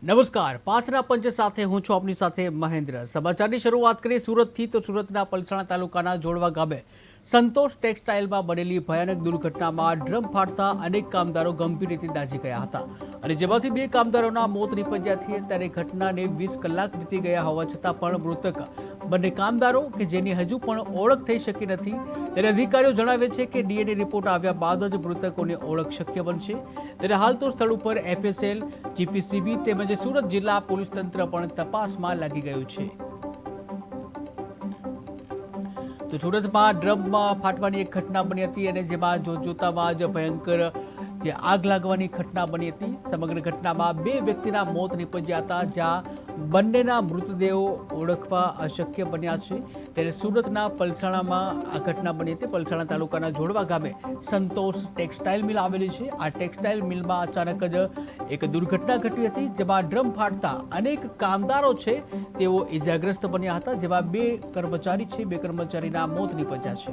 નમસ્કાર, પાંચના પંચ સાથે હું છું આપની સાથે મહેન્દ્ર। સમાચારની શરૂઆત કરીએ સુરતથી તો સુરતના પલસાણા તાલુકાના જોડવા ગામે સંતોષ ટેક્સટાઇલમાં બનેલી ભયાનક દુર્ઘટનામાં ડ્રમ ફાટતા અનેક કામદારો ગંભીર રીતે દાઝી ગયા હતા અને જેમાંથી 2 કામદારોના મોત નીપજ્યા છે। ત્યારે ઘટનાને 20 કલાક વીતી ગયા હોવા છતાં પણ મૃતક બંને કામદારો કે જેની હજુ પણ ઓળખ થઈ શકી નથી। ત્યારે અધિકારીઓ જણાવે છે કે ડીએનએ રિપોર્ટ આવ્યા બાદ જ મૃતકોની ઓળખ શક્ય બનશે। ત્યારે હાલ તો સ્થળ ઉપર એફએસએલ, જીપીસીબી તેમજ સુરત જિલ્લા પોલીસ તંત્ર પણ તપાસમાં લાગી ગયું છે। તો સુરતમાં ડ્રમમાં ફાટવાની એક ઘટના બની હતી અને જેમાં જોતામાં જ ભયંકર જે આગ લાગવાની ઘટના બની હતી। સમગ્ર ઘટનામાં 2 વ્યક્તિના મોત નીપજ્યા હતા, જ્યાં બંનેના મૃતદેહો ઓળખવા અશક્ય બન્યા છે। ત્યારે સુરતના પલસાણામાં આ ઘટના બની હતી। પલસાણા તાલુકાના જોડવા ગામે સંતોષ ટેક્સટાઇલ મિલ આવેલી છે। આ ટેક્સટાઇલ મિલમાં અચાનક જ એક દુર્ઘટના ઘટી હતી, જેમાં ડ્રમ ફાટતા અનેક કામદારો છે તેઓ ઇજાગ્રસ્ત બન્યા હતા, જેમાં 2 કર્મચારી છે, 2 કર્મચારીના મોત નીપજ્યા છે।